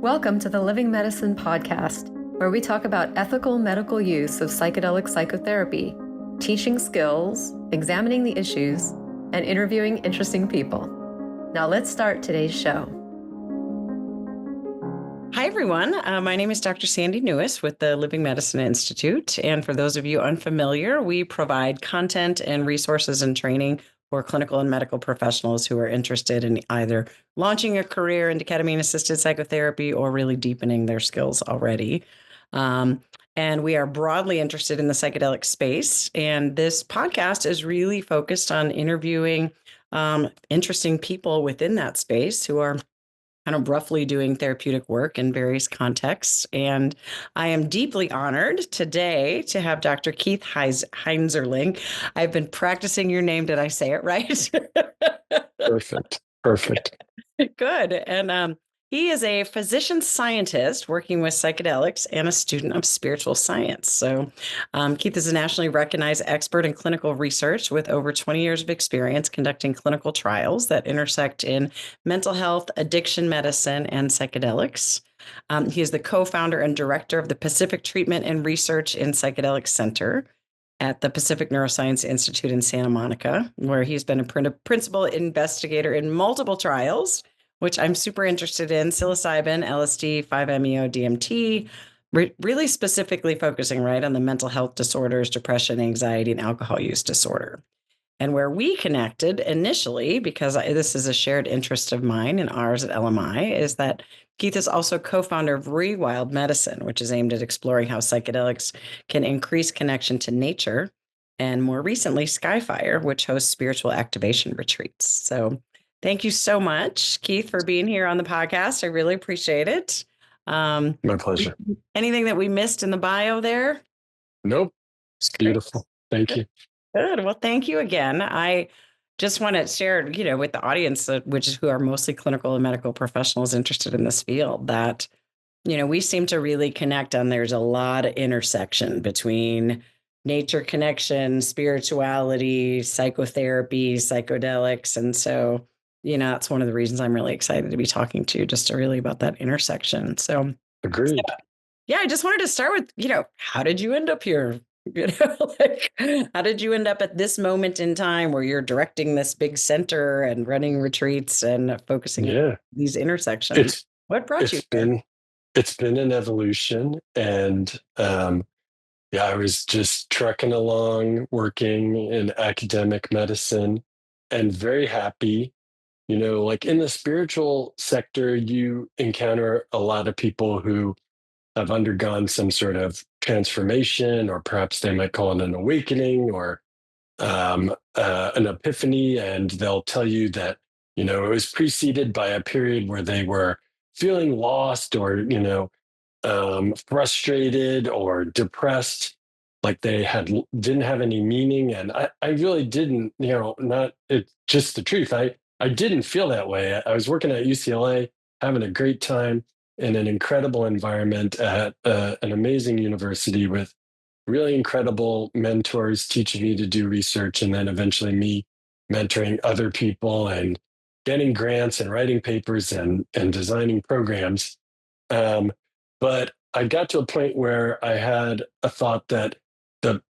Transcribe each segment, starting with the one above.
Welcome to the Living Medicine podcast, where we talk about ethical medical use of psychedelic psychotherapy, teaching skills, examining the issues, and interviewing interesting people. Now let's start today's show. Hi, everyone. My name is Dr. Sandy Newis with the Living Medicine Institute. And for those of you unfamiliar, we provide content and resources and training for clinical and medical professionals who are interested in either launching a career into ketamine-assisted psychotherapy or really deepening their skills already. And we are broadly interested in the psychedelic space. And this podcast is really focused on interviewing interesting people within that space who are kind of roughly doing therapeutic work in various contexts. And I am deeply honored today to have Dr. Keith Heinzerling. I've been practicing your name. Did I say it right? Perfect. Good. And he is a physician scientist working with psychedelics and a student of spiritual science. So Keith is a nationally recognized expert in clinical research with over 20 years of experience conducting clinical trials that intersect in mental health, addiction medicine, and psychedelics. He is the co-founder and director of the Pacific Treatment and Research in Psychedelics Center at the Pacific Neuroscience Institute in Santa Monica, where he's been a principal investigator in multiple trials, which I'm super interested in: psilocybin, LSD, 5-MeO, DMT, really specifically focusing right on the mental health disorders, depression, anxiety, and alcohol use disorder. And where we connected initially, because this is a shared interest of mine and ours at LMI, is that Keith is also co-founder of Rewild Medicine, which is aimed at exploring how psychedelics can increase connection to nature, and more recently, Skyfire, which hosts spiritual activation retreats. So thank you so much, Keith, for being here on the podcast. I really appreciate it. My pleasure. Anything that we missed in the bio there? Nope. It's beautiful. Thank you. Good. Well, thank you again. I just want to share, with the audience, who are mostly clinical and medical professionals interested in this field, that, we seem to really connect on. There's a lot of intersection between nature connection, spirituality, psychotherapy, psychedelics. And so, that's one of the reasons I'm really excited to be talking to you, just really about that intersection. So Agreed. Yeah, I just wanted to start with, how did you end up here? How did you end up at this moment in time where you're directing this big center and running retreats and focusing on these intersections? What brought you here? It's been an evolution. And I was just trucking along, working in academic medicine, and very happy. Like in the spiritual sector, you encounter a lot of people who have undergone some sort of transformation, or perhaps they might call it an awakening or an epiphany. And they'll tell you that, it was preceded by a period where they were feeling lost or, frustrated or depressed, like they didn't have any meaning. And I really didn't, it's just the truth. I didn't feel that way. I was working at UCLA, having a great time in an incredible environment at an amazing university with really incredible mentors teaching me to do research, and then eventually me mentoring other people and getting grants and writing papers and designing programs. But I got to a point where I had a thought that the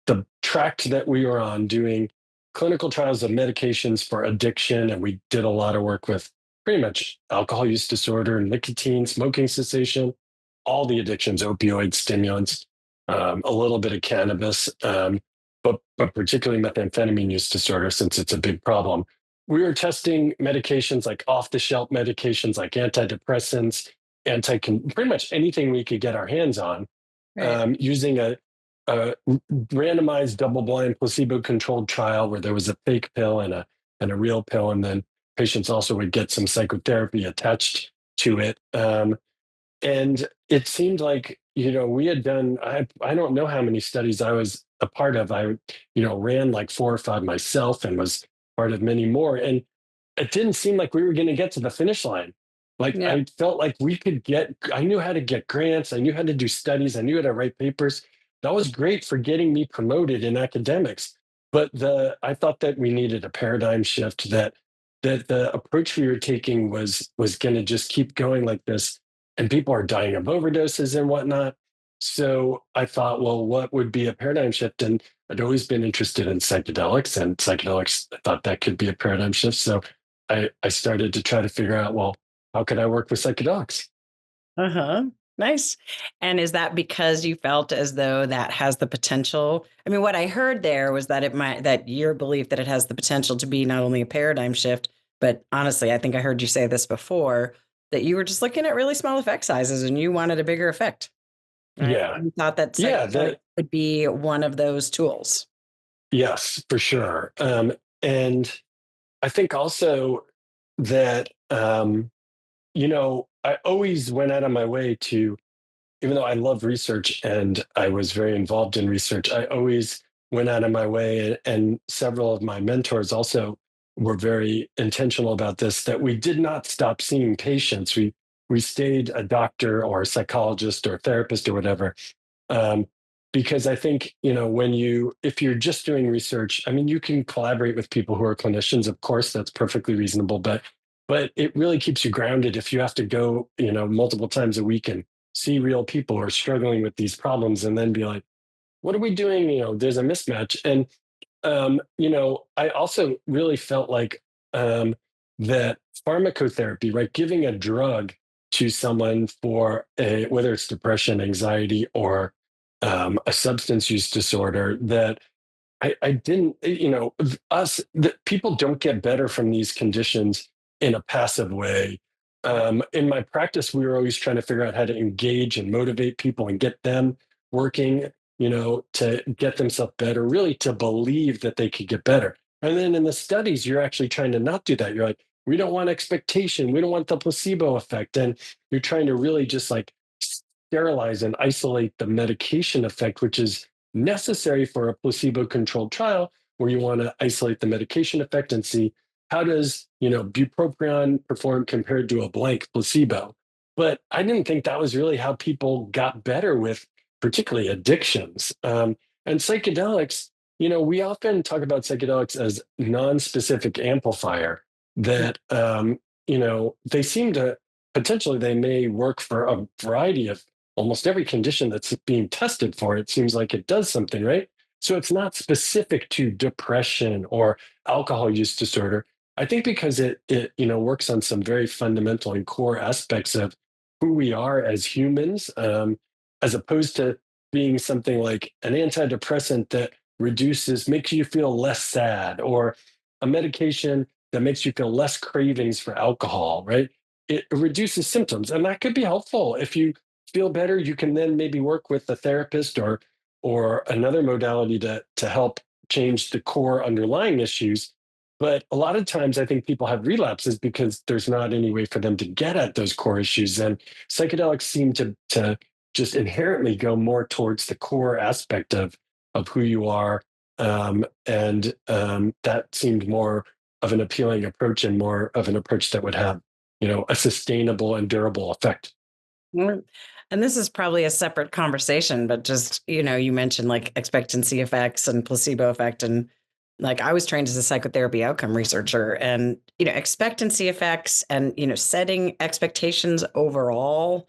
track that we were on, doing clinical trials of medications for addiction, and we did a lot of work with pretty much alcohol use disorder, nicotine, smoking cessation, all the addictions, opioids, stimulants, a little bit of cannabis, but particularly methamphetamine use disorder, since it's a big problem. We were testing medications like off-the-shelf medications like antidepressants, pretty much anything we could get our hands on, using a randomized double-blind placebo-controlled trial where there was a fake pill and a real pill, and then patients also would get some psychotherapy attached to it. And it seemed like, we had done, I don't know how many studies I was a part of. I, ran like 4 or 5 myself and was part of many more. And it didn't seem like we were going to get to the finish line. I felt like I knew how to get grants. I knew how to do studies. I knew how to write papers. That was great for getting me promoted in academics. But I thought that we needed a paradigm shift, that the approach we were taking was going to just keep going like this and people are dying of overdoses and whatnot. So I thought, well, what would be a paradigm shift? And I'd always been interested in psychedelics, and psychedelics, I thought that could be a paradigm shift. So I started to try to figure out, well, how could I work with psychedelics? Uh-huh. Nice. And is that because you felt as though that has the potential? I mean, what I heard there was that that your belief that it has the potential to be not only a paradigm shift, but honestly, I think I heard you say this before, that you were just looking at really small effect sizes and you wanted a bigger effect, right? Yeah. You thought that Yeah. psychedelic could be one of those tools. Yes, for sure. And I think also that, I always went out of my way to, even though I love research and I was very involved in research, I always went out of my way, and several of my mentors also were very intentional about this, that we did not stop seeing patients. We stayed a doctor or a psychologist or a therapist or whatever. Um, because I think, if you're just doing research, I mean, you can collaborate with people who are clinicians, of course, that's perfectly reasonable, but it really keeps you grounded if you have to go, multiple times a week and see real people who are struggling with these problems and then be like, what are we doing? There's a mismatch. And I also really felt like that pharmacotherapy, right, giving a drug to someone for whether it's depression, anxiety, or a substance use disorder, that I didn't, that people don't get better from these conditions in a passive way. In my practice, we were always trying to figure out how to engage and motivate people and get them working, to get themselves better, really to believe that they could get better. And then in the studies, you're actually trying to not do that. You're like, we don't want expectation. We don't want the placebo effect. And you're trying to really just like sterilize and isolate the medication effect, which is necessary for a placebo-controlled trial where you want to isolate the medication effect and see how does bupropion perform compared to a blank placebo. But I didn't think that was really how people got better with particularly addictions. And psychedelics, we often talk about psychedelics as non-specific amplifier, that they seem to potentially, they may work for a variety of almost every condition that's being tested for. It seems like it does something, right? So it's not specific to depression or alcohol use disorder. I think because it works on some very fundamental and core aspects of who we are as humans, as opposed to being something like an antidepressant that makes you feel less sad, or a medication that makes you feel less cravings for alcohol, right? It reduces symptoms, and that could be helpful. If you feel better, you can then maybe work with a therapist or another modality to help change the core underlying issues. But a lot of times I think people have relapses because there's not any way for them to get at those core issues. And psychedelics seem to just inherently go more towards the core aspect of who you are. And that seemed more of an appealing approach, and more of an approach that would have, a sustainable and durable effect. Mm. And this is probably a separate conversation, but just, you mentioned like expectancy effects and placebo effect. And like I was trained as a psychotherapy outcome researcher, and, expectancy effects and, setting expectations overall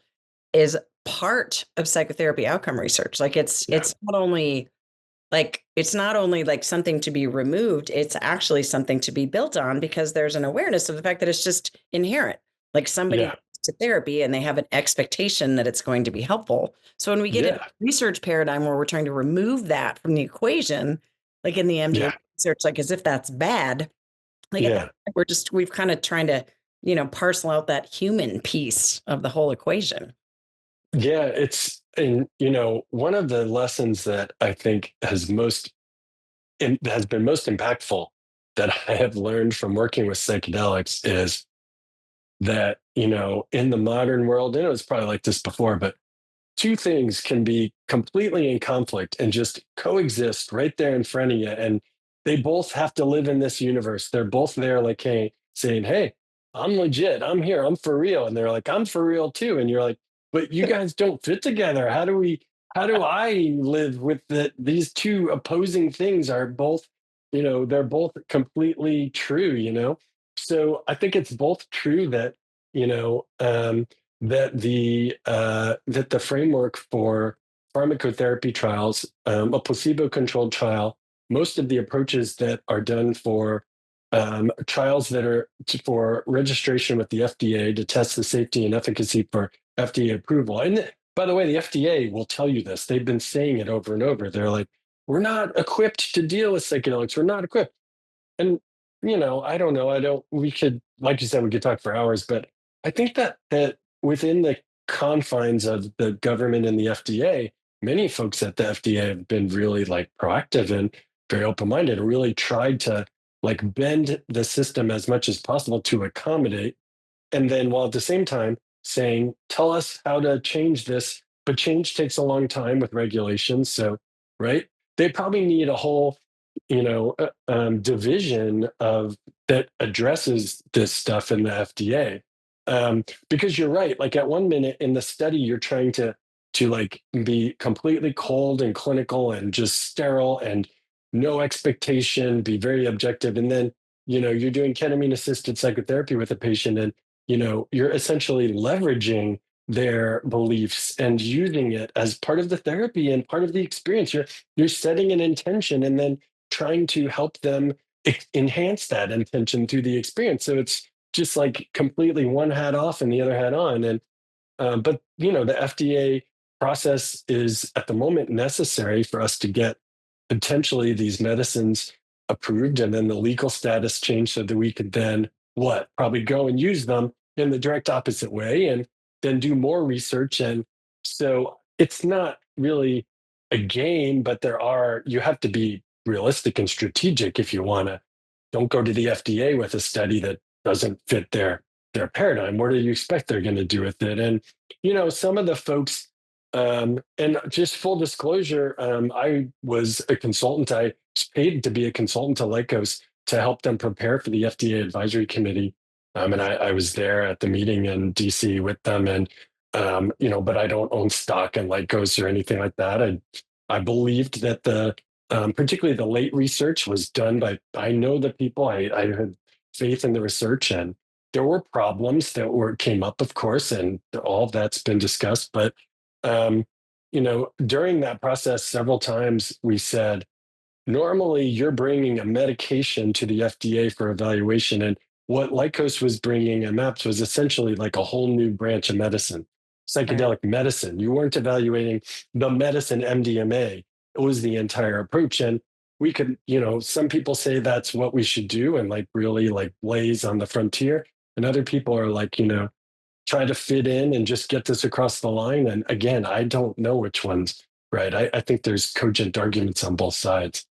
is part of psychotherapy outcome research. Like Yeah. it's not only like something to be removed, it's actually something to be built on, because there's an awareness of the fact that it's just inherent. Like somebody Yeah. goes to therapy and they have an expectation that it's going to be helpful. So when we get in a Yeah. research paradigm where we're trying to remove that from the equation, like in the Yeah. MDMA research, like as if that's bad, like at that Yeah. point, we've kind of trying to, parcel out that human piece of the whole equation. Yeah, and one of the lessons that I think has been most impactful that I have learned from working with psychedelics is that, in the modern world, and it was probably like this before, but two things can be completely in conflict and just coexist right there in front of you. And they both have to live in this universe. They're both there, like, hey, saying, hey, I'm legit. I'm here. I'm for real. And they're like, I'm for real too. And you're like, but you guys don't fit together. How do I live with these two opposing things are both, they're both completely true, So I think it's both true that, you know, um, that the framework for pharmacotherapy trials, a placebo-controlled trial, most of the approaches that are done for trials that are for registration with the FDA to test the safety and efficacy for FDA approval. And by the way, the FDA will tell you this. They've been saying it over and over. They're like, we're not equipped to deal with psychedelics. We're not equipped. And, I don't know. We could, like you said, we could talk for hours, but I think that within the confines of the government and the FDA, many folks at the FDA have been really like proactive and very open-minded, and really tried to like bend the system as much as possible to accommodate. And then while at the same time saying, tell us how to change this, but change takes a long time with regulations. So, right, they probably need a whole, division of that addresses this stuff in the FDA. Because you're right, like at one minute in the study, you're trying to like be completely cold and clinical and just sterile and no expectation, be very objective. And then, you're doing ketamine assisted psychotherapy with a patient, and you're essentially leveraging their beliefs and using it as part of the therapy and part of the experience. You're setting an intention and then trying to help them enhance that intention through the experience. So it's just like completely one hat off and the other hat on. And but the FDA process is at the moment necessary for us to get potentially these medicines approved, and then the legal status changed so that we could then probably go and use them in the direct opposite way, and then do more research. And so it's not really a game, but you have to be realistic and strategic if you want to. Don't go to the FDA with a study that doesn't fit their paradigm. What do you expect they're going to do with it? And some of the folks, and just full disclosure, I was a consultant. I was paid to be a consultant to Lycos to help them prepare for the FDA advisory committee. And I was there at the meeting in DC with them, and but I don't own stock in Lycos or anything like that. I believed that particularly the late research was done by, I know the people. I had faith in the research, and there were problems that came up, of course, and all of that's been discussed. But during that process, several times we said, normally you're bringing a medication to the FDA for evaluation, and what Lycos was bringing and MAPS was essentially like a whole new branch of medicine, psychedelic medicine. You weren't evaluating the medicine MDMA. It was the entire approach. And we could, some people say that's what we should do and like really like blaze on the frontier. And other people are like, try to fit in and just get this across the line. And again, I don't know which one's right. I think there's cogent arguments on both sides.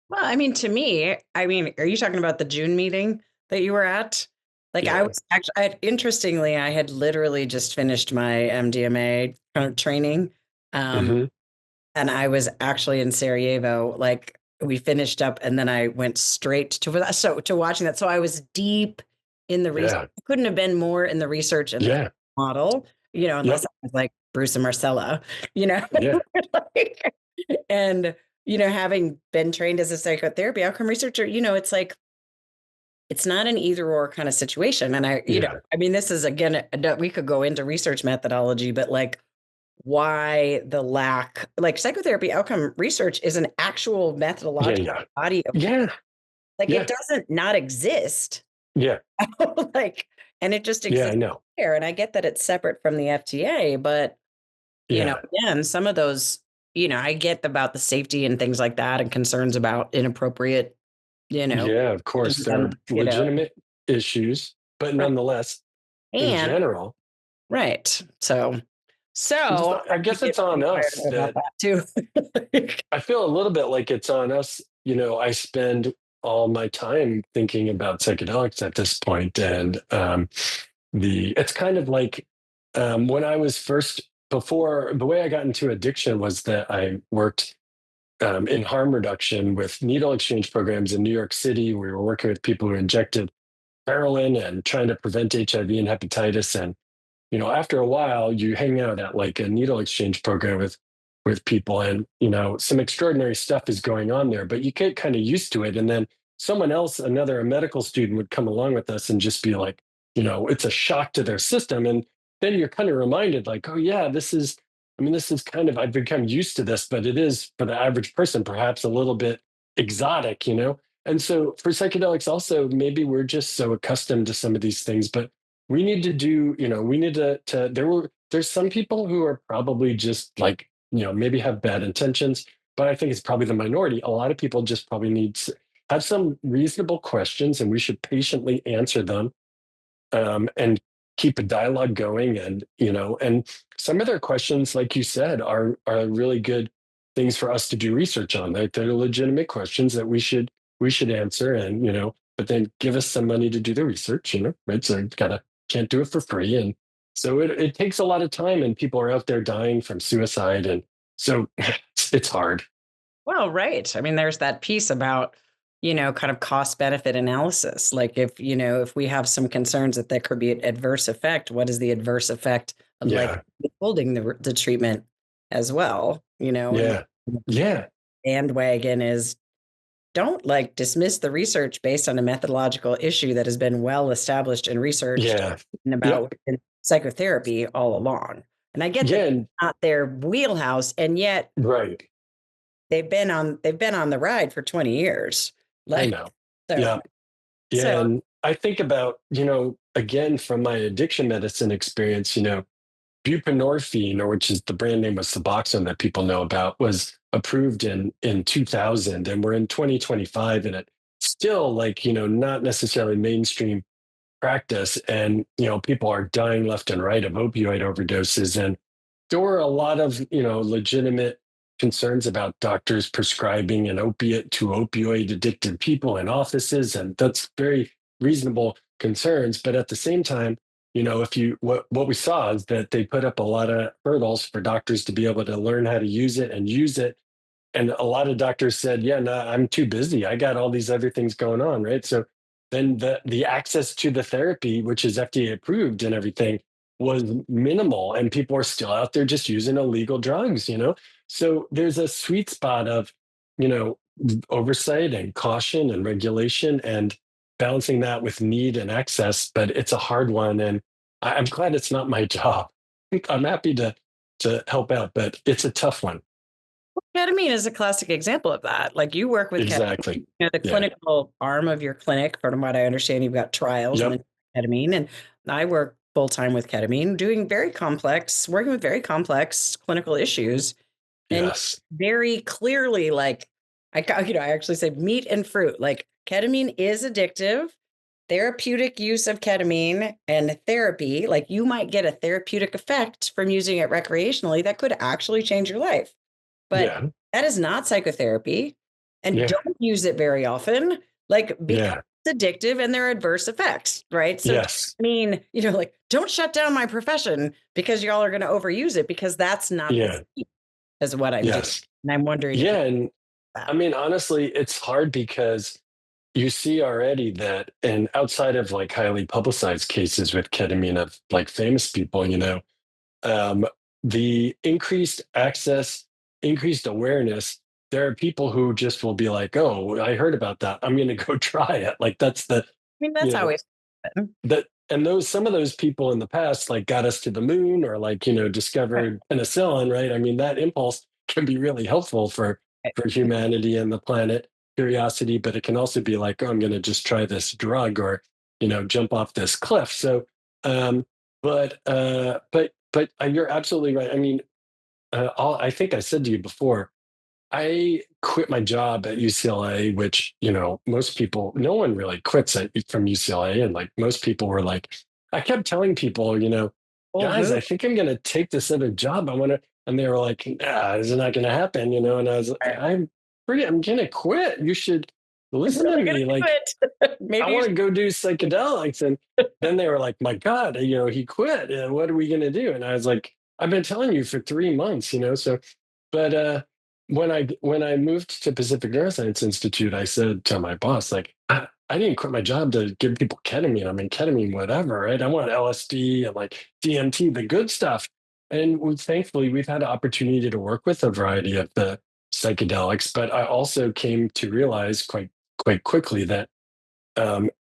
Well, I mean, to me, are you talking about the June meeting that you were at? Like, Yeah. I was actually, interestingly, I had literally just finished my MDMA kind of training. Mhm. And I was actually in Sarajevo, like we finished up, and then I went straight to watching that. So I was deep in the research. Yeah. I couldn't have been more in the research and the model, unless I was like Bruce and Marcella, Yeah. Like, and having been trained as a psychotherapy outcome researcher, it's like, it's not an either or kind of situation. And this is, again, we could go into research methodology, but like, why the lack, like psychotherapy outcome research is an actual methodological body of it doesn't not exist. Like, and it just exists there. And I get that it's separate from the FDA, but again, some of those, I get about the safety and things like that and concerns about inappropriate, of course there are legitimate issues, but nonetheless, in general. Right. So I guess it's on us that too. I feel a little bit like it's on us. I spend all my time thinking about psychedelics at this point, and it's kind of like when I was before the way I got into addiction was that I worked in harm reduction with needle exchange programs in New York City. We were working with people who injected heroin and trying to prevent HIV and hepatitis. And after a while, you hang out at like a needle exchange program with people, and some extraordinary stuff is going on there, but you get kind of used to it. And then someone else, a medical student, would come along with us and just be like, it's a shock to their system. And then you're kind of reminded like, oh yeah, this is kind of, I've become used to this, but it is for the average person, perhaps a little bit exotic, you know? And so for psychedelics also, maybe we're just so accustomed to some of these things, but we need to do, we need to there's some people who are probably just like, maybe have bad intentions, but I think it's probably the minority. A lot of people just probably need to have some reasonable questions, and we should patiently answer them, and keep a dialogue going. And some of their questions, like you said, are really good things for us to do research on. They're legitimate questions that we should answer, and but then give us some money to do the research, right? So can't do it for free. And so it takes a lot of time, and people are out there dying from suicide. And so it's hard. Well, right. I mean, there's that piece about, kind of cost benefit analysis. Like if we have some concerns that there could be an adverse effect, what is the adverse effect of like Yeah. holding the treatment as well, and Yeah. Yeah. bandwagon is don't like dismiss the research based on a methodological issue that has been well established and researched Yeah. and Yep. about in psychotherapy all along. And I get that Yeah. it's And not their wheelhouse, and yet right. they've been on the ride for 20 years. I Like know. so Yeah. Yeah. so And I think about, again, from my addiction medicine experience, buprenorphine, or which is the brand name of Suboxone that people know about, was approved in 2000, and we're in 2025, and it's still like, not necessarily mainstream practice. And, people are dying left and right of opioid overdoses. And there were a lot of, legitimate concerns about doctors prescribing an opiate to opioid addicted people in offices. And that's very reasonable concerns. But at the same time, if what we saw is that they put up a lot of hurdles for doctors to be able to learn how to use it and use it. And a lot of doctors said, yeah, no, I'm too busy. I got all these other things going on, right? So then the access to the therapy, which is FDA approved and everything, was minimal. And people are still out there just using illegal drugs. So there's a sweet spot of, you know, oversight and caution and regulation and balancing that with need and access. But it's a hard one. And I'm glad it's not my job. I'm happy to help out, but it's a tough one. ketamine is a classic example of that. Like you work with ketamine, Exactly. the Yeah. clinical arm of your clinic. From what I understand, you've got trials and Yep. then ketamine. And I work full time with ketamine, working with very complex clinical issues, and Yes. very clearly, like I actually say meat and fruit. Like ketamine is addictive. Therapeutic use of ketamine and therapy, like you might get a therapeutic effect from using it recreationally that could actually change your life. But Yeah. that is not psychotherapy, and Yeah. don't use it very often, like because Yeah. it's addictive and there are adverse effects, right? So, Yes. I mean, like don't shut down my profession because y'all are going to overuse it because that's not the Yeah. same as what I'm doing. Yes. And I'm wondering if you Yeah. And I that. mean, honestly, it's hard because you see already that, and outside of like highly publicized cases with ketamine of like famous people, um, the increased access, increased awareness, there are people who just will be like, oh, I heard about that. I'm going to go try it. Like that's I mean, you that's how know, it's been. and some of those people in the past like got us to the moon, or like Right. discovered penicillin, right? I mean, that impulse can be really helpful for humanity and the planet, curiosity, but it can also be like, oh, I'm going to just try this drug, or jump off this cliff. So um but you're absolutely right. I mean, I think I said to you before, I quit my job at UCLA, which, most people, no one really quits from UCLA. And like most people were like, I kept telling people, Old guys, move. I think I'm going to take this other job. I want to, and they were like, nah, this is not going to happen. And I was like, Right. I'm going to quit. You should I'm listen to really gonna me. do Like, it. I Maybe you want should. to go do psychedelics. And then they were like, my God, he quit. What are we going to do? And I was like, I've been telling you for 3 months, so, but, when I moved to Pacific Neuroscience Institute, I said to my boss, like, I didn't quit my job to give people ketamine. I mean, ketamine, whatever, right? I want LSD and like DMT, the good stuff. And thankfully, we've had an opportunity to work with a variety of the psychedelics. But I also came to realize quite quickly that,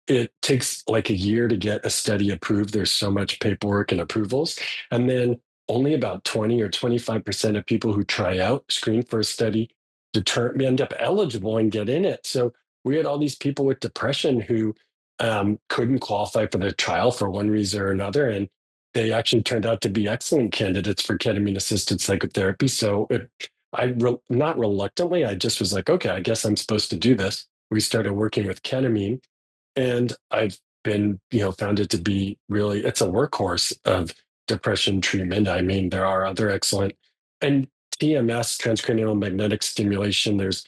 it takes like a year to get a study approved. There's so much paperwork and approvals. And then only about 20 or 25% of people who try out, screen for a study, end up eligible and get in it. So we had all these people with depression who couldn't qualify for the trial for one reason or another. And they actually turned out to be excellent candidates for ketamine-assisted psychotherapy. So not reluctantly, I just was like, okay, I guess I'm supposed to do this. We started working with ketamine, and I've been, found it to be really, it's a workhorse of depression treatment. I mean, there are other excellent, and TMS, transcranial magnetic stimulation, there's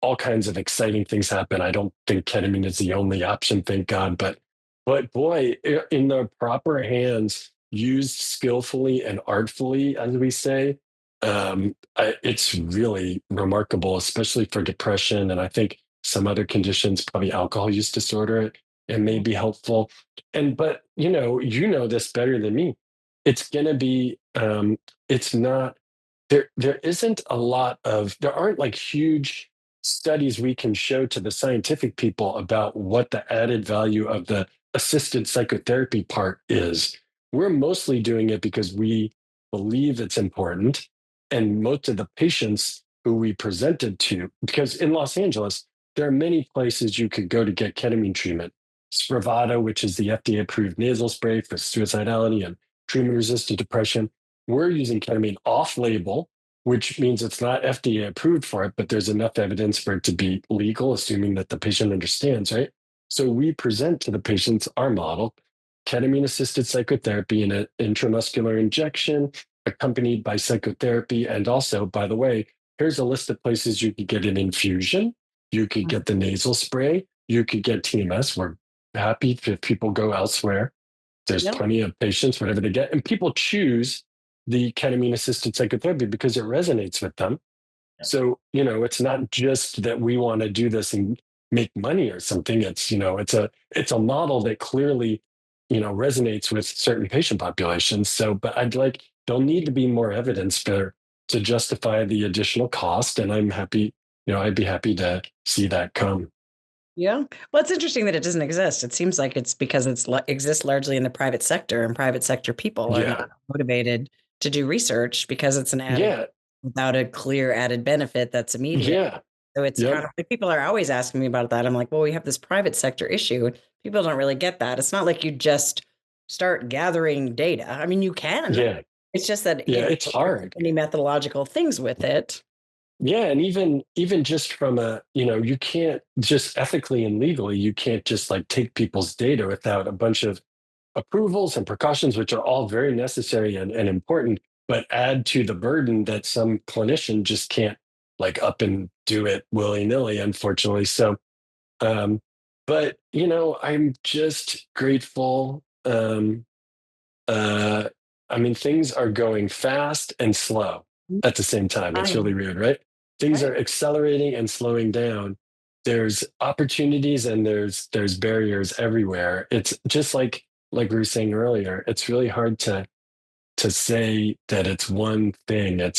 all kinds of exciting things happen. I don't think ketamine is the only option, thank God. But boy, in the proper hands, used skillfully and artfully, as we say, it's really remarkable, especially for depression. And I think some other conditions, probably alcohol use disorder, it may be helpful. But this better than me. It's going to be, it's not, there isn't a lot of, there aren't like huge studies we can show to the scientific people about what the added value of the assisted psychotherapy part is. We're mostly doing it because we believe it's important. And most of the patients who we presented to, because in Los Angeles, there are many places you could go to get ketamine treatment. Spravato, which is the FDA approved nasal spray for suicidality and treatment resistant depression. We're using ketamine off label, which means it's not FDA approved for it, but there's enough evidence for it to be legal, assuming that the patient understands, right? So we present to the patients our model, ketamine-assisted psychotherapy in an intramuscular injection, accompanied by psychotherapy. And also, by the way, here's a list of places you could get an infusion. You could get the nasal spray. You could get TMS. We're happy if people go elsewhere. There's plenty of patients, whatever they get. And people choose the ketamine-assisted psychotherapy because it resonates with them. So, it's not just that we want to do this and make money or something. It's, it's a model that clearly, resonates with certain patient populations. So, but there'll need to be more evidence to justify the additional cost. And I'm happy, I'd be happy to see that come. Yeah. Well, it's interesting that it doesn't exist. It seems like it's because exists largely in the private sector, and private sector people are not motivated to do research because it's an added without a clear added benefit that's immediate. Yeah. So it's kind of like people are always asking me about that. I'm like, well, we have this private sector issue. People don't really get that. It's not like you just start gathering data. I mean, you can. Yeah. It's just that it's hard. Any methodological things with it. Yeah, and even just from you can't just ethically and legally, you can't just like take people's data without a bunch of approvals and precautions, which are all very necessary and important, but add to the burden that some clinician just can't like up and do it willy-nilly, unfortunately. So, but I'm just grateful. I mean, things are going fast and slow at the same time. It's really weird, right? Things are accelerating and slowing down. There's opportunities and there's barriers everywhere. It's just like we were saying earlier, it's really hard to say that it's one thing.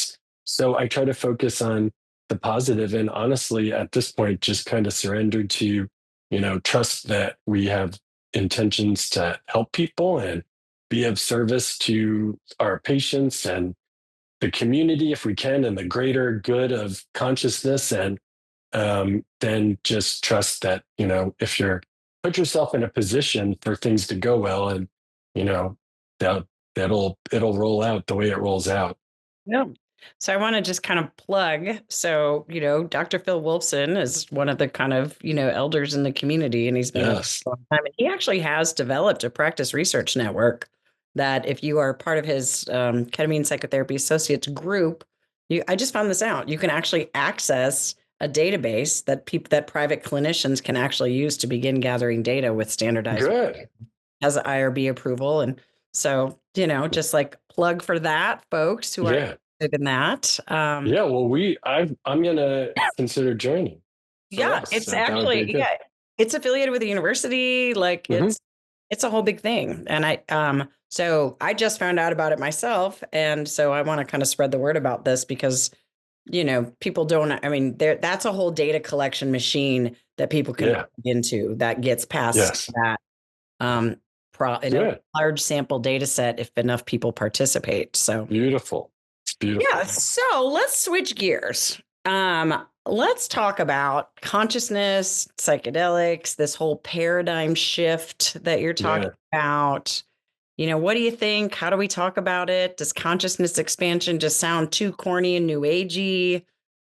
So I try to focus on the positive, and honestly, at this point, just kind of surrender to, trust that we have intentions to help people and be of service to our patients and the community if we can, and the greater good of consciousness. And then just trust that, if you're put yourself in a position for things to go well, and, it'll roll out the way it rolls out. Yeah. So I want to just kind of plug. So, Dr. Phil Wolfson is one of the kind of, elders in the community, and he's been a long time. And he actually has developed a practice research network that if you are part of his ketamine psychotherapy associates group, I just found this out. You can actually access a database that private clinicians can actually use to begin gathering data with standardized. Good. Has an IRB approval. And so, just like plug for that, folks who are interested in that. Well, I'm going to consider joining. It's actually, it's affiliated with the university. Like it's a whole big thing. And so I just found out about it myself. And so I want to kind of spread the word about this because people don't, I mean, that's a whole data collection machine that people can Yeah. plug into that gets past Yes. that in a Good. large sample data set if enough people participate. So Beautiful. It's beautiful. yeah, so let's switch gears. Let's talk about consciousness, psychedelics, this whole paradigm shift that you're talking about. What do you think? How do we talk about it? Does consciousness expansion just sound too corny and new agey?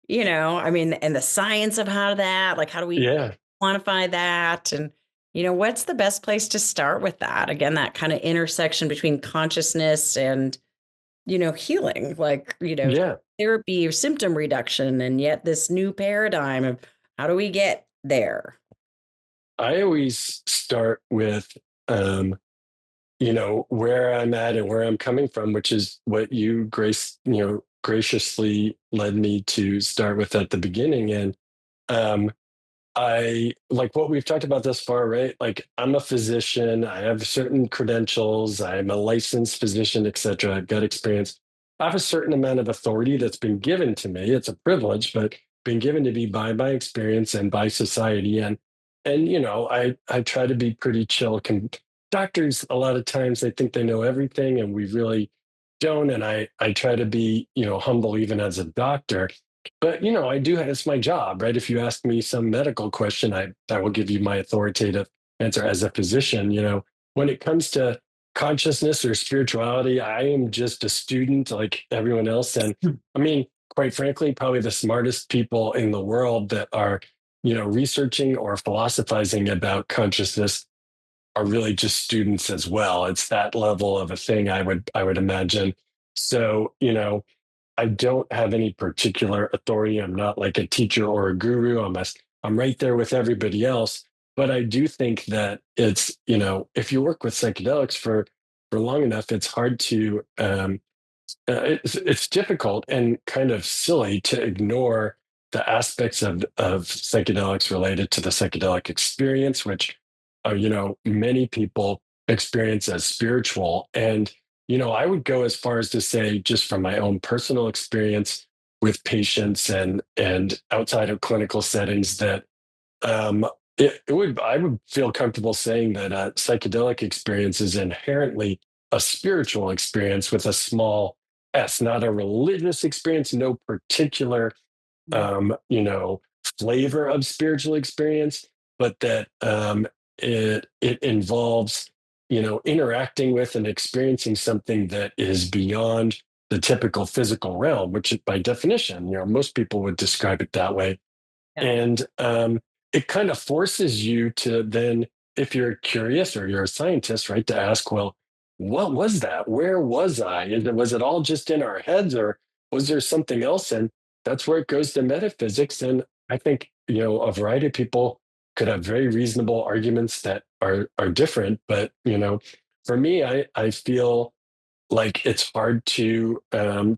I mean, and the science of how do we Yeah. quantify that? And, what's the best place to start with that? Again, that kind of intersection between consciousness and, healing, Yeah. therapy or symptom reduction, and yet this new paradigm of how do we get there? I always start with, where I'm at and where I'm coming from, which is what you graciously led me to start with at the beginning. And um, I like what we've talked about thus far, right? Like I'm a physician, I have certain credentials, I'm a licensed physician, et cetera. I've got experience. I have a certain amount of authority that's been given to me. It's a privilege, but been given to me by my experience and by society. And I try to be pretty chill. Doctors, a lot of times they think they know everything, and we really don't. And I try to be, humble even as a doctor. But I do. It's my job, right? If you ask me some medical question, I will give you my authoritative answer as a physician. When it comes to consciousness or spirituality, I am just a student like everyone else. And I mean, quite frankly, probably the smartest people in the world that are, researching or philosophizing about consciousness are really just students as well. It's that level of a thing, I would imagine. So, I don't have any particular authority. I'm not like a teacher or a guru. I'm right there with everybody else. But I do think that it's, if you work with psychedelics for long enough, it's hard to it's difficult and kind of silly to ignore the aspects of psychedelics related to the psychedelic experience, which many people experience as spiritual. And I would go as far as to say, just from my own personal experience with patients and outside of clinical settings, that um, I would feel comfortable saying that a psychedelic experience is inherently a spiritual experience with a small s, not a religious experience, no particular flavor of spiritual experience, but that it involves, interacting with and experiencing something that is beyond the typical physical realm, which by definition, most people would describe it that way. Yeah. And it kind of forces you to then, if you're curious or you're a scientist, right, to ask, well, what was that? Where was I? Was it all just in our heads, or was there something else? And that's where it goes to metaphysics. And I think, a variety of people could have very reasonable arguments that are different. But, for me, I feel like it's hard to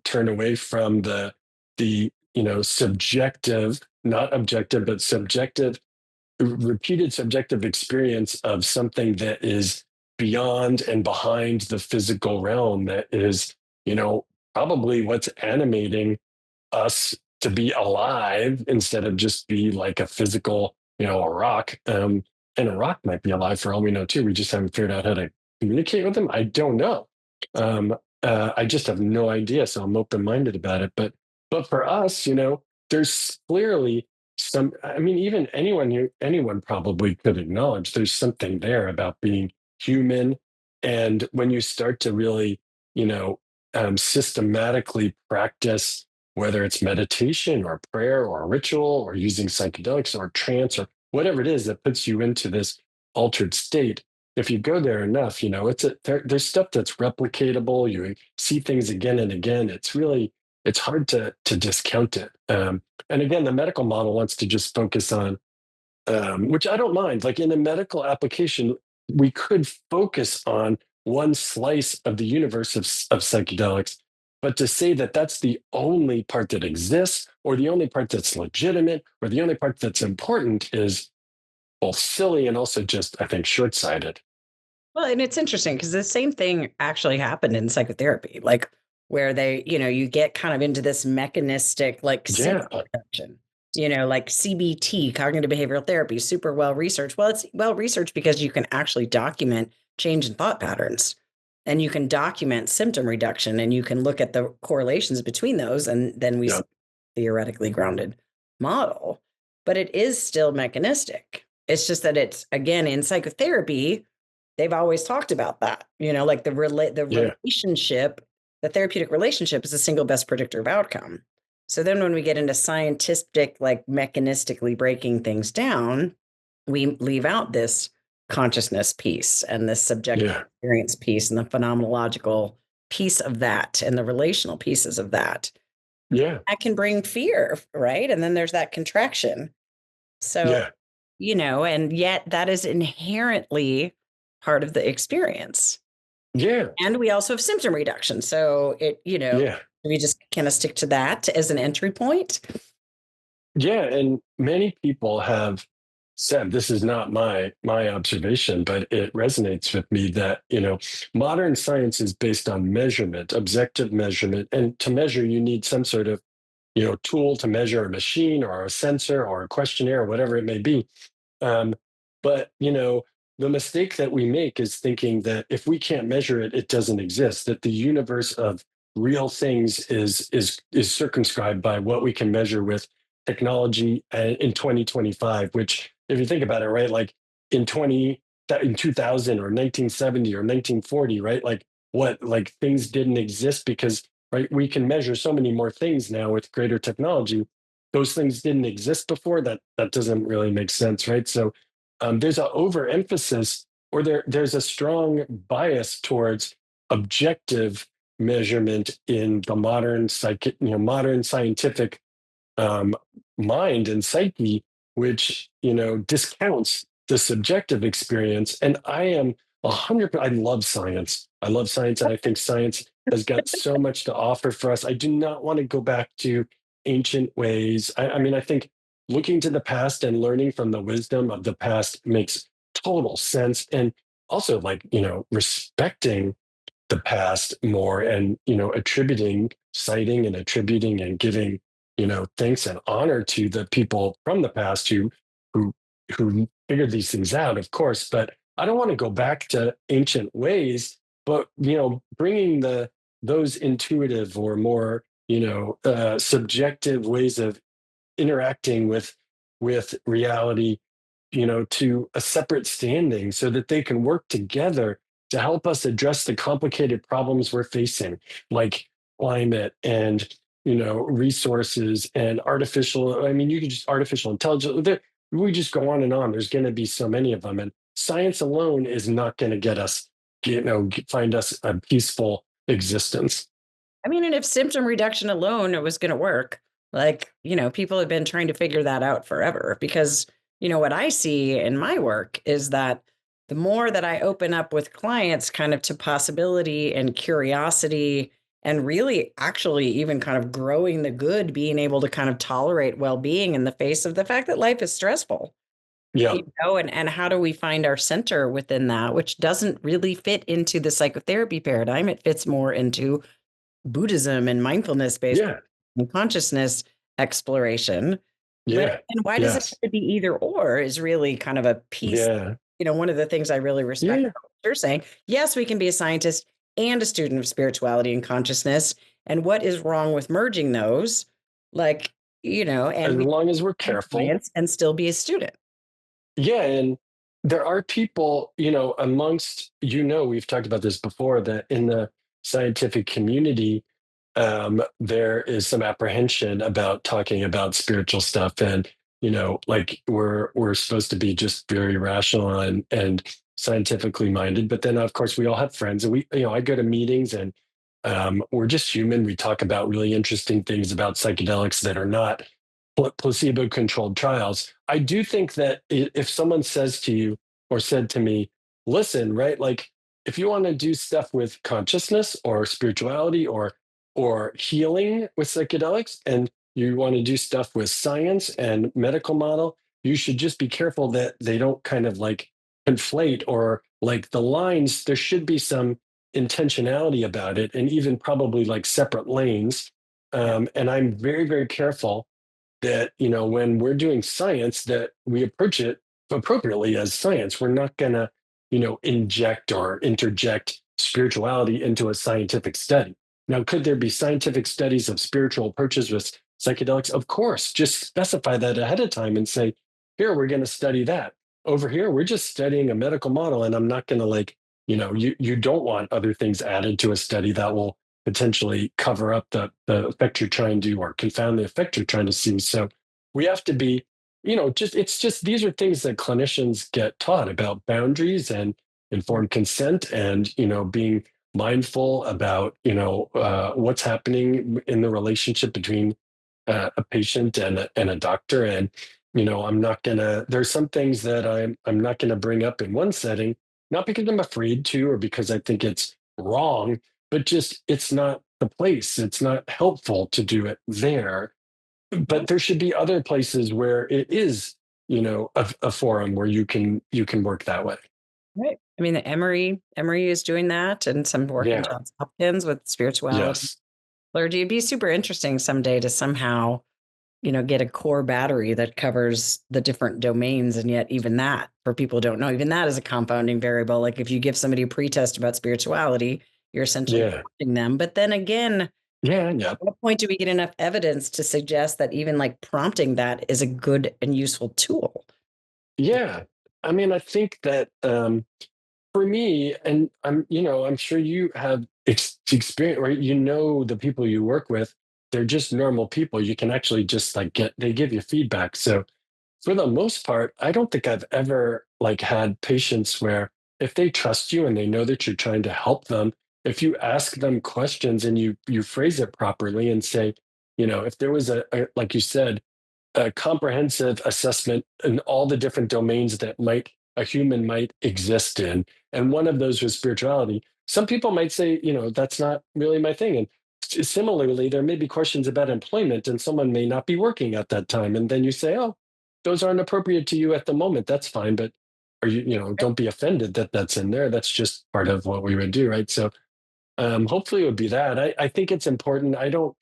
turn away from the subjective, not objective, but subjective, repeated subjective experience of something that is beyond and behind the physical realm, that is, probably what's animating us to be alive instead of just be like a physical, a rock. And a rock might be alive for all we know too. We just haven't figured out how to communicate with them. I don't know. Um, I just have no idea. So I'm open-minded about it. But for us, there's clearly some. I mean, even anyone probably could acknowledge there's something there about being human. And when you start to really, systematically practice, whether it's meditation or prayer or ritual or using psychedelics or trance or whatever it is that puts you into this altered state, if you go there enough, there's stuff that's replicatable. You see things again and again. It's hard to discount it. And again, the medical model wants to just focus on, which I don't mind. Like in a medical application, we could focus on one slice of the universe of psychedelics. But to say that that's the only part that exists, or the only part that's legitimate, or the only part that's important is both silly and also just, I think, short-sighted. Well, and it's interesting because the same thing actually happened in psychotherapy. Like where they, you get kind of into this mechanistic, like Yeah. symptom reduction, like CBT, cognitive behavioral therapy, super well researched. Well, it's well researched because you can actually document change in thought patterns, and you can document symptom reduction, and you can look at the correlations between those. And then we Yeah. see theoretically grounded model, but it is still mechanistic. It's just that it's, again, in psychotherapy, they've always talked about that, like the Yeah. relationship, the therapeutic relationship is the single best predictor of outcome. So then when we get into scientific, like mechanistically breaking things down, we leave out this consciousness piece and this subjective Yeah. experience piece and the phenomenological piece of that and the relational pieces of that. Yeah. That can bring fear, right? And then there's that contraction. So, Yeah. and yet that is inherently part of the experience. Yeah. And we also have symptom reduction. So Yeah. we just kind of stick to that as an entry point. Yeah. And many people have said, this is not my observation, but it resonates with me that, modern science is based on measurement, objective measurement. And to measure, you need some sort of, tool to measure, a machine or a sensor or a questionnaire or whatever it may be. Um, but the mistake that we make is thinking that if we can't measure it, it doesn't exist. That the universe of real things is circumscribed by what we can measure with technology in 2025. Which, if you think about it, right, like in 2000 or 1970 or 1940, right, like things didn't exist because right we can measure so many more things now with greater technology. Those things didn't exist before. That doesn't really make sense, right? So there's an overemphasis, or there's a strong bias towards objective measurement in the modern scientific um, mind and psyche, which discounts the subjective experience. And I am 100. I love science. I love science, and I think science has got so much to offer for us. I do not want to go back to ancient ways. I mean, I think looking to the past and learning from the wisdom of the past makes total sense, and also like respecting the past more, and citing and attributing and giving thanks and honor to the people from the past who who figured these things out, of course. But I don't want to go back to ancient ways, but bringing those intuitive or more subjective ways of interacting with reality to a separate standing so that they can work together to help us address the complicated problems we're facing, like climate and resources and artificial. I mean, you could just artificial intelligence. We just go on and on. There's going to be so many of them, and science alone is not going to get us, find us a peaceful existence. I mean, and if symptom reduction alone it was going to work, like, people have been trying to figure that out forever because, what I see in my work is that the more that I open up with clients kind of to possibility and curiosity and really actually even kind of growing the good, being able to kind of tolerate well-being in the face of the fact that life is stressful, Yeah, and how do we find our center within that, which doesn't really fit into the psychotherapy paradigm. It fits more into Buddhism and mindfulness based yeah, consciousness exploration. But yeah, and why does it yes, have to be either or is really kind of a piece. yeah, One of the things I really respect yeah. about what you're saying. Yes, we can be a scientist and a student of spirituality and consciousness. And what is wrong with merging those? Like, As and be long as we're a careful. science and still be a student. Yeah, and there are people, amongst, we've talked about this before, that in the scientific community, there is some apprehension about talking about spiritual stuff, and like we're supposed to be just very rational and scientifically minded. But then, of course, we all have friends, and I go to meetings, and we're just human. We talk about really interesting things about psychedelics that are not placebo-controlled trials. I do think that if someone says to you or said to me, listen, right, like if you want to do stuff with consciousness or spirituality or healing with psychedelics, and you want to do stuff with science and medical model, you should just be careful that they don't kind of like conflate, or like the lines. There should be some intentionality about it, and even probably like separate lanes. And I'm very, very careful that, when we're doing science, that we approach it appropriately as science. We're not going to, inject or interject spirituality into a scientific study. Now, could there be scientific studies of spiritual approaches with psychedelics? Of course, just specify that ahead of time and say, here, we're going to study that. Over here, we're just studying a medical model, and I'm not going to you don't want other things added to a study that will potentially cover up the effect you're trying to, or confound the effect you're trying to see. So we have to be, it's just, these are things that clinicians get taught about: boundaries and informed consent, and, being mindful about, what's happening in the relationship between a patient and a doctor. And, there's some things that I'm not going to bring up in one setting, not because I'm afraid to, or because I think it's wrong, but just it's not the place. It's not helpful to do it there. But there should be other places where it is, a forum where you can work that way. Right. I mean, the Emory is doing that, and some work in Yeah. Johns Hopkins with spirituality, Yes. clergy. It'd be super interesting someday to somehow, get a core battery that covers the different domains. And yet even that, for people who don't know, even that is a confounding variable. Like if you give somebody a pretest about spirituality, you're essentially Yeah. prompting them. But then again, Yeah. Yeah. at what point do we get enough evidence to suggest that even like prompting that is a good and useful tool? Yeah. I mean, I think that for me, and I'm sure you have experience, right? The people you work with, they're just normal people. You can actually just like they give you feedback. So for the most part, I don't think I've ever like had patients where, if they trust you and they know that you're trying to help them, if you ask them questions and you phrase it properly and say, if there was like you said, a comprehensive assessment in all the different domains that a human might exist in, and one of those was spirituality. Some people might say, that's not really my thing. And similarly, there may be questions about employment, and someone may not be working at that time. And then you say, oh, those aren't appropriate to you at the moment. That's fine. But don't be offended that that's in there. That's just part of what we would do. Right. So hopefully it would be that. I think it's important. I don't,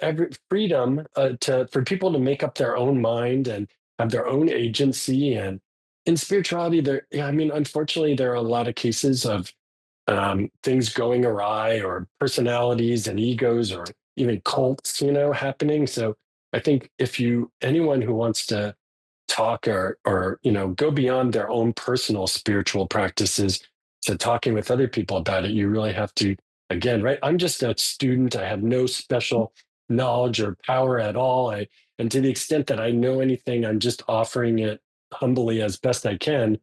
every freedom for people to make up their own mind and have their own agency. And in spirituality, yeah, I mean, unfortunately, there are a lot of cases of things going awry, or personalities and egos, or even cults, happening. So I think if anyone who wants to talk, or go beyond their own personal spiritual practices to talking with other people about it, you really have to, again, right, I'm just a student. I have no special knowledge or power at all. And to the extent that I know anything, I'm just offering it humbly as best I can.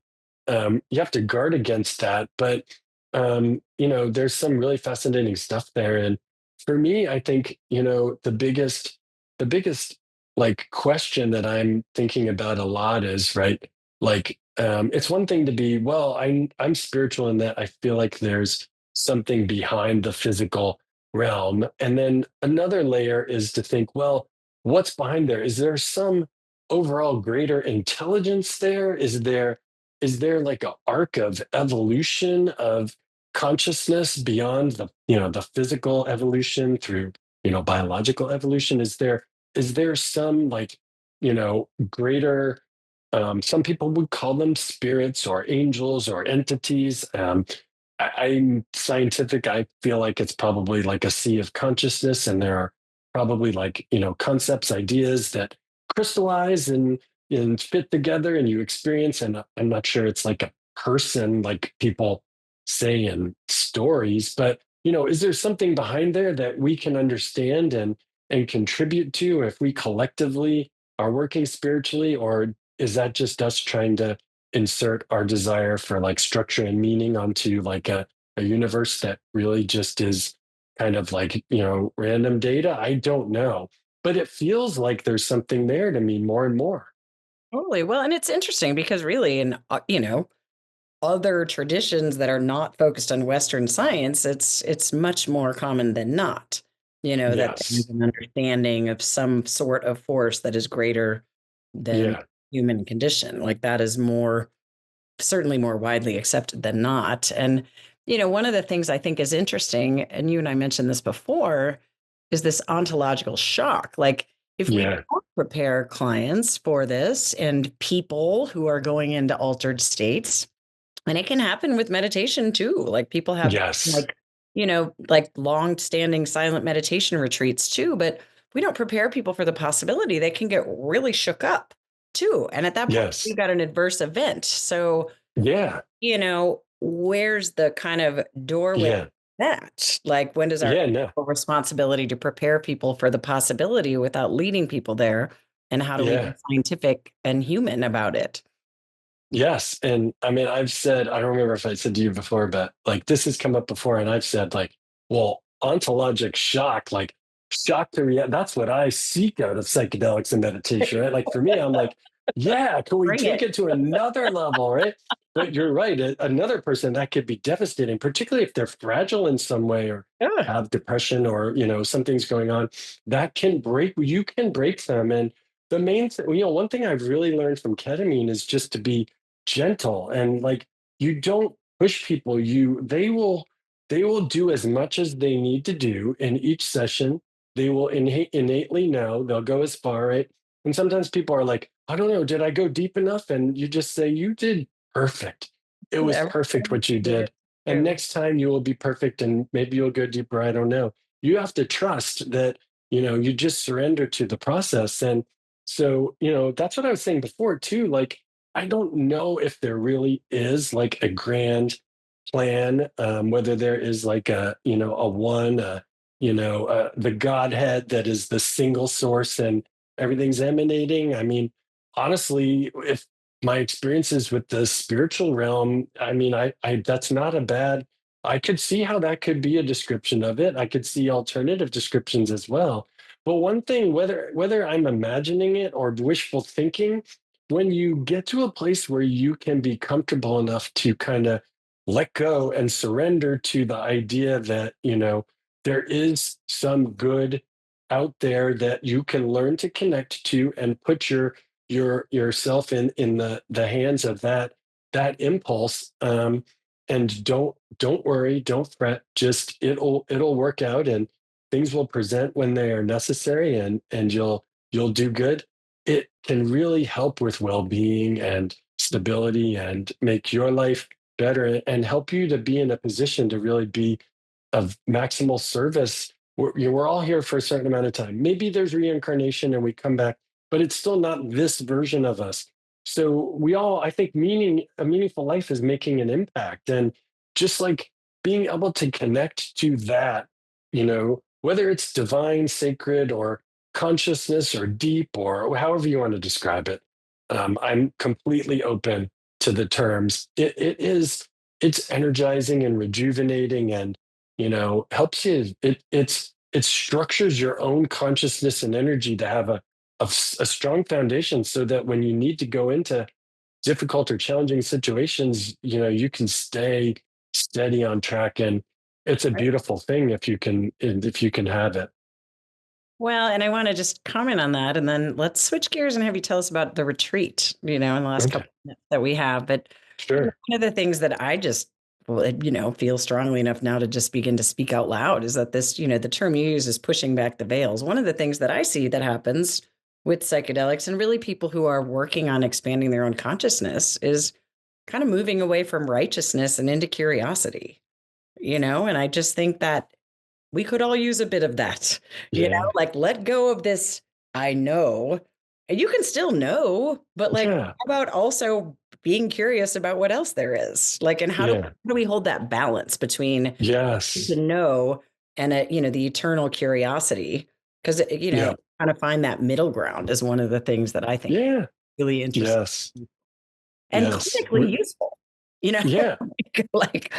You have to guard against that. But there's some really fascinating stuff there. And for me, I think, the biggest like question that I'm thinking about a lot is, right, like it's one thing to be, well, I'm spiritual in that I feel like there's something behind the physical realm. And then another layer is to think, well, what's behind there? Is there some overall greater intelligence there? Is there like an arc of evolution of consciousness beyond the physical evolution through biological evolution? Is there some like greater, some people would call them spirits or angels or entities. I'm scientific. I feel like it's probably like a sea of consciousness, and there are probably like concepts, ideas that crystallize and fit together, and you experience. And I'm not sure it's like a person like people say in stories, but is there something behind there that we can understand and contribute to if we collectively are working spiritually? Or is that just us trying to insert our desire for like structure and meaning onto like a universe that really just is kind of like random data? I don't know, but it feels like there's something there to me more and more. Totally. Well, and it's interesting because really in, other traditions that are not focused on Western science, it's much more common than not, that there's Yes. an understanding of some sort of force that is greater than Yeah. human condition. Like that is more certainly more widely accepted than not. And one of the things I think is interesting, and you and I mentioned this before, is this ontological shock. Like, if we Yeah. don't prepare clients for this and people who are going into altered states, and it can happen with meditation too. Like, people have Yes. like, like long-standing silent meditation retreats too, but we don't prepare people for the possibility they can get really shook up too. And at that point, Yes. you've got an adverse event. So, Yeah. where's the kind of doorway Yeah. that? Like, when does our Yeah. No. responsibility to prepare people for the possibility without leading people there? And how do we be Yeah. scientific and human about it? Yes. And I mean, I've said, I don't remember if I said to you before, but like this has come up before. And I've said, like, well, ontologic shock, like shock to reality, that's what I seek out of psychedelics and meditation, right? Like for me, I'm like, yeah, can we Bring take it. it to another level, right? But you're right. Another person that could be devastating, particularly if they're fragile in some way or Yeah. have depression or, something's going on that you can break them. And the main thing, one thing I've really learned from ketamine is just to be gentle and like you don't push people. They will do as much as they need to do in each session. They will innately know. They'll go as far, right? And sometimes people are like, I don't know, did I go deep enough? And you just say, you did perfect. It was perfect what you did. And next time you will be perfect and maybe you'll go deeper. I don't know. You have to trust that, you just surrender to the process. And so, that's what I was saying before too. Like, I don't know if there really is like a grand plan, whether there is like a one, the Godhead that is the single source and everything's emanating. I mean, honestly, if my experiences with the spiritual realm, I mean, I that's not a bad. I could see how that could be a description of it. I could see alternative descriptions as well. But one thing, whether I'm imagining it or wishful thinking, when you get to a place where you can be comfortable enough to kind of let go and surrender to the idea that, there is some good out there that you can learn to connect to and put yourself in the hands of that impulse. And don't worry, don't fret, just it'll work out and things will present when they are necessary and you'll do good. It can really help with well-being and stability and make your life better and help you to be in a position to really be of maximal service. We're all here for a certain amount of time. Maybe there's reincarnation and we come back, but it's still not this version of us. So I think a meaningful life is making an impact. And just like being able to connect to that, whether it's divine, sacred, or consciousness or deep or however you want to describe it. I'm completely open to the terms. It's energizing and rejuvenating and, helps you. It structures your own consciousness and energy to have a strong foundation so that when you need to go into difficult or challenging situations, you can stay steady on track. And it's a beautiful thing if you can have it. Well, and I want to just comment on that, and then let's switch gears and have you tell us about the retreat, in the last Okay, couple of minutes that we have. But sure. one of the things that I just, well, feel strongly enough now to just begin to speak out loud is that this, the term you use is pushing back the veils. One of the things that I see that happens with psychedelics and really people who are working on expanding their own consciousness is kind of moving away from righteousness and into curiosity, and I just think that we could all use a bit of that, Yeah. like let go of this. I know, and you can still know, but like, Yeah. how about also being curious about what else there is? Like, and how Yeah. do we hold that balance between Yes. the know and, the eternal curiosity? Because, Yeah. kind of find that middle ground is one of the things that I think Yeah. really interesting Yes. and Yes. clinically useful, you know, Yeah. like,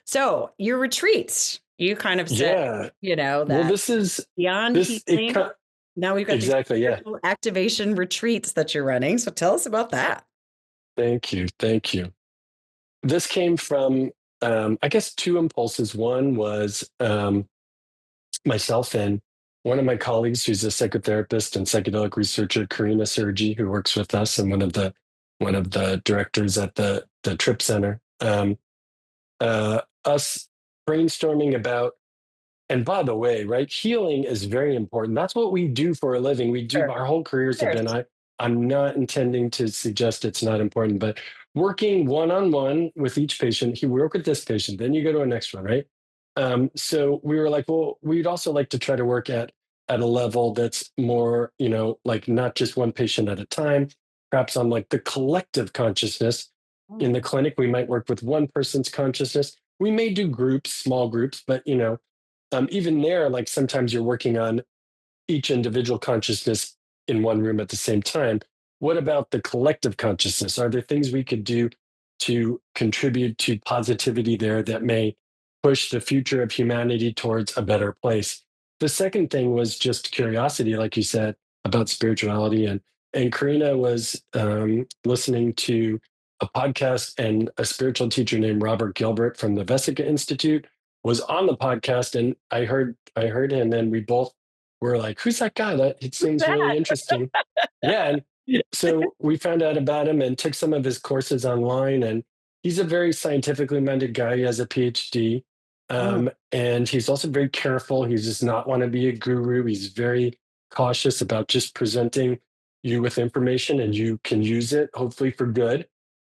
so your retreats, you kind of said, Yeah. Well, that beyond it healing, now we've got these exactly. Yeah. spiritual activation retreats that you're running. So tell us about that. Thank you. Thank you. This came from, I guess, two impulses. One was myself and one of my colleagues, who's a psychotherapist and psychedelic researcher, Karina Sergi, who works with us, and one of the directors at the Trip Center. us brainstorming about, and by the way, right, healing is very important. That's what we do for a living. We do, Sure. our whole careers have Sure. been, I'm not intending to suggest it's not important, but working one-on-one with each patient, you work with this patient, then you go to a next one, right? So we were like, well, we'd also like to try to work at a level that's more, like not just one patient at a time, perhaps on like the collective consciousness. In the clinic, we might work with one person's consciousness. We may do groups, small groups, but even there, like sometimes you're working on each individual consciousness in one room at the same time. What about the collective consciousness? Are there things we could do to contribute to positivity there that may push the future of humanity towards a better place? The second thing was just curiosity, like you said, about spirituality. And Karina was listening to a podcast, and a spiritual teacher named Robert Gilbert from the Vesica Institute was on the podcast, and I heard him, and we both were like, "Who's that guy? That it seems really interesting." Yeah, and so we found out about him and took some of his courses online. And he's a very scientifically minded guy. He has a PhD, and he's also very careful. He does not want to be a guru. He's very cautious about just presenting you with information, and you can use it hopefully for good.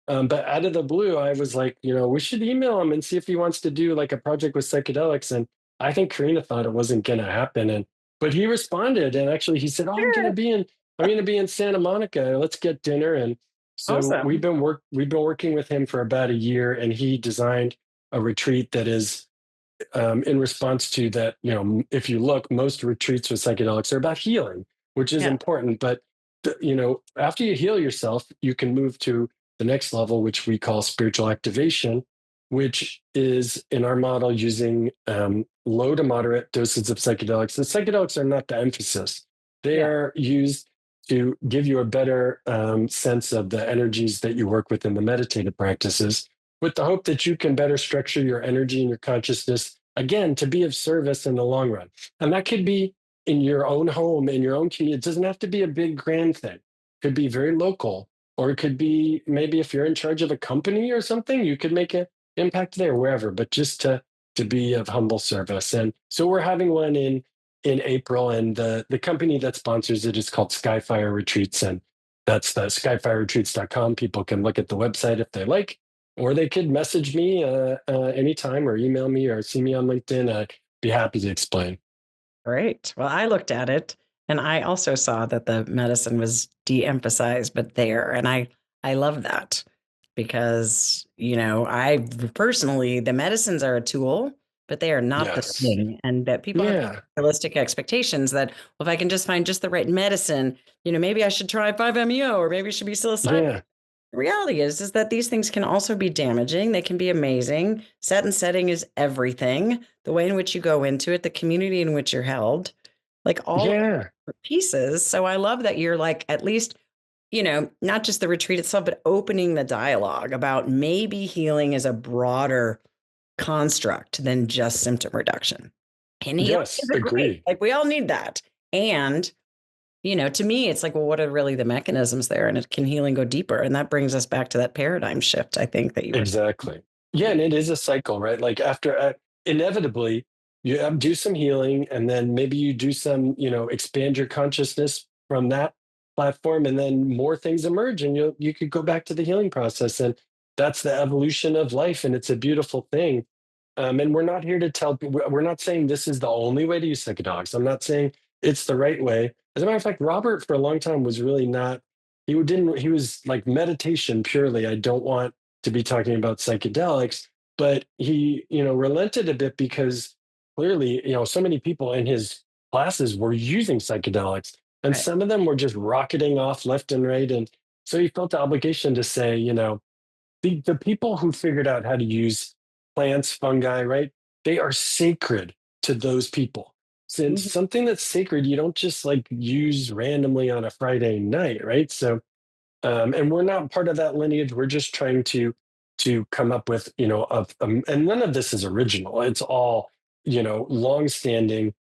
But out of the blue, I was like, we should email him and see if he wants to do like a project with psychedelics. And I think Karina thought it wasn't going to happen, but he responded, and actually he said, "Oh, Sure. I'm going to be in Santa Monica. Let's get dinner." And so Awesome. we've been working with him for about a year, and he designed a retreat that is in response to that. If you look, most retreats with psychedelics are about healing, which is Yeah. important. But after you heal yourself, you can move to the next level, which we call spiritual activation, which is in our model using low to moderate doses of psychedelics. The psychedelics are not the emphasis; they Yeah. are used to give you a better sense of the energies that you work with in the meditative practices, with the hope that you can better structure your energy and your consciousness, again, to be of service in the long run. And that could be in your own home, in your own community. It doesn't have to be a big grand thing. It could be very local, or it could be maybe if you're in charge of a company or something, you could make an impact there, wherever, but just to be of humble service. And so we're having one in April, and the company that sponsors it is called Skyfire Retreats, and that's the skyfireretreats.com. People can look at the website if they like, or they could message me anytime, or email me, or see me on LinkedIn. I'd be happy to explain. Great. Well, I looked at it and I also saw that the medicine was de-emphasized, but there. And I love that because, I personally, the medicines are a tool, but they are not the Yes. thing. And that people have Yeah. realistic expectations that, well, if I can just find just the right medicine, maybe I should try 5-MeO or maybe it should be psilocybin. Yeah. The reality is that these things can also be damaging. They can be amazing. Set and setting is everything. The way in which you go into it, the community in which you're held, like all of Yeah. the pieces. So I love that you're like, at least, not just the retreat itself, but opening the dialogue about maybe healing is a broader construct than just symptom reduction. And healing Yes. is a great, Agree. like we all need that. And to me, it's like, well, what are really the mechanisms there? And can healing go deeper? And that brings us back to that paradigm shift, I think, that you were. Exactly. Yeah, and it is a cycle, right? Like after inevitably you do some healing, and then maybe you do some, expand your consciousness from that platform, and then more things emerge, and you could go back to the healing process, and that's the evolution of life, and it's a beautiful thing. And we're not here to tell. We're not saying this is the only way to use psychedelics. I'm not saying it's the right way. As a matter of fact, Robert for a long time was really not. He didn't. He was like meditation purely. I don't want to be talking about psychedelics, but he, relented a bit because clearly, so many people in his classes were using psychedelics, and Right. some of them were just rocketing off left and right. And so he felt the obligation to say, the people who figured out how to use plants, fungi, right? They are sacred to those people. Since Mhm. something that's sacred, you don't just like use randomly on a Friday night, right? So and we're not part of that lineage. We're just trying to come up with, and none of this is original. It's all, longstanding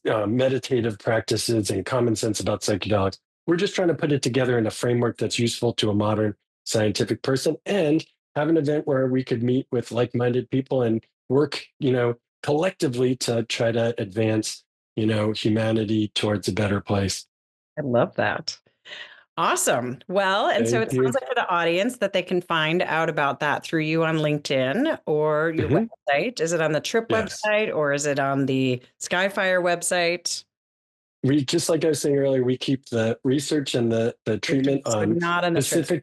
meditative practices and common sense about psychedelics. We're just trying to put it together in a framework that's useful to a modern scientific person and have an event where we could meet with like-minded people and work, collectively to try to advance, humanity towards a better place. I love that. Awesome. Well, and so Thank it you. sounds like for the audience that they can find out about that through you on LinkedIn or your Mhm. website. Is it on the TRIP Yes. website or is it on the Skyfire website? We, just like I was saying earlier, we keep the research and the treatment So on not on the TRIP. Right.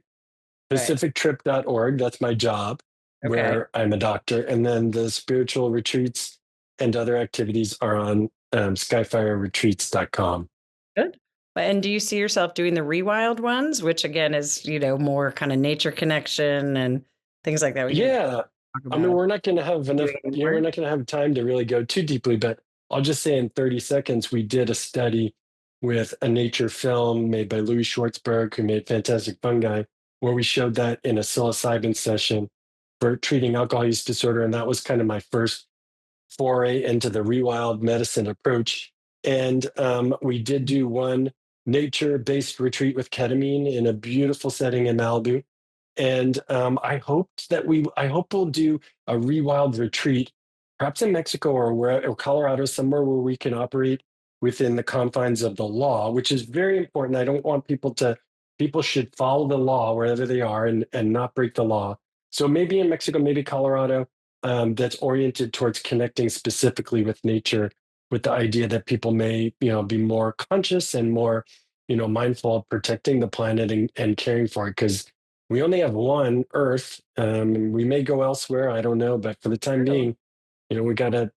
pacifictrip.org. That's my job, Okay. where I'm a doctor. And then the spiritual retreats and other activities are on skyfireretreats.com. Good. And do you see yourself doing the rewild ones, which again is, more kind of nature connection and things like that we can Yeah. talk I mean, about we're not going to have enough, doing more? we're not going to have time to really go too deeply, but I'll just say in 30 seconds, we did a study with a nature film made by Louis Schwartzberg, who made Fantastic Fungi, where we showed that in a psilocybin session for treating alcohol use disorder. And that was kind of my first foray into the rewild medicine approach. And we did do one nature-based retreat with ketamine in a beautiful setting in Malibu. And I hope we'll do a rewild retreat, perhaps in Mexico or Colorado, somewhere where we can operate within the confines of the law, which is very important. I don't want people should follow the law wherever they are and not break the law. So maybe in Mexico, maybe Colorado, that's oriented towards connecting specifically with nature, with the idea that people may, be more conscious and more, mindful of protecting the planet and caring for it. Because we only have one Earth. We may go elsewhere. I don't know, but for the time True. being, we gotta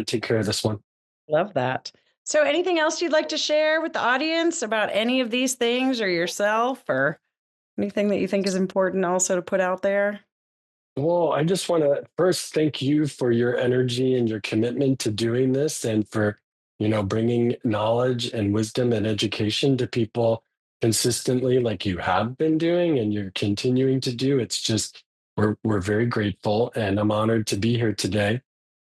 take care of this one. Love that. So anything else you'd like to share with the audience about any of these things or yourself or anything that you think is important also to put out there? Well, I just want to first thank you for your energy and your commitment to doing this, and for, bringing knowledge and wisdom and education to people consistently, like you have been doing and you're continuing to do. It's just we're very grateful, and I'm honored to be here today.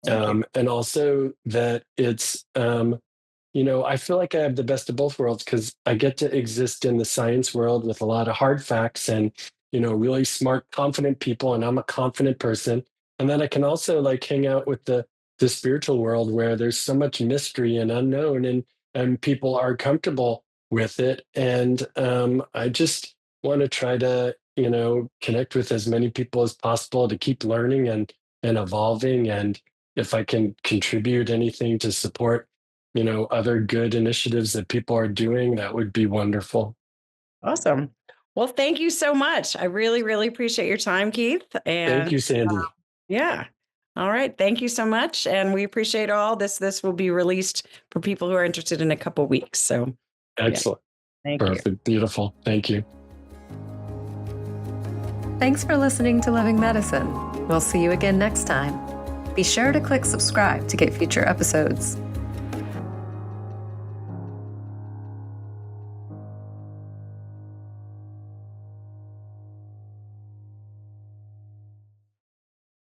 Thank you. And also that it's, I feel like I have the best of both worlds because I get to exist in the science world with a lot of hard facts and, really smart, confident people. And I'm a confident person. And then I can also like hang out with the spiritual world where there's so much mystery and unknown, and people are comfortable with it. And I just want to try to, connect with as many people as possible to keep learning and evolving. And if I can contribute anything to support, other good initiatives that people are doing, that would be wonderful. Awesome. Well, thank you so much. I really, really appreciate your time, Keith. Thank And you, Sandy. yeah. All right. Thank you so much. And we appreciate all this. This will be released for people who are interested in a couple weeks. So yeah, Excellent. thank you. Perfect. Beautiful. Thank you. Thanks for listening to Living Medicine. We'll see you again next time. Be sure to click subscribe to get future episodes.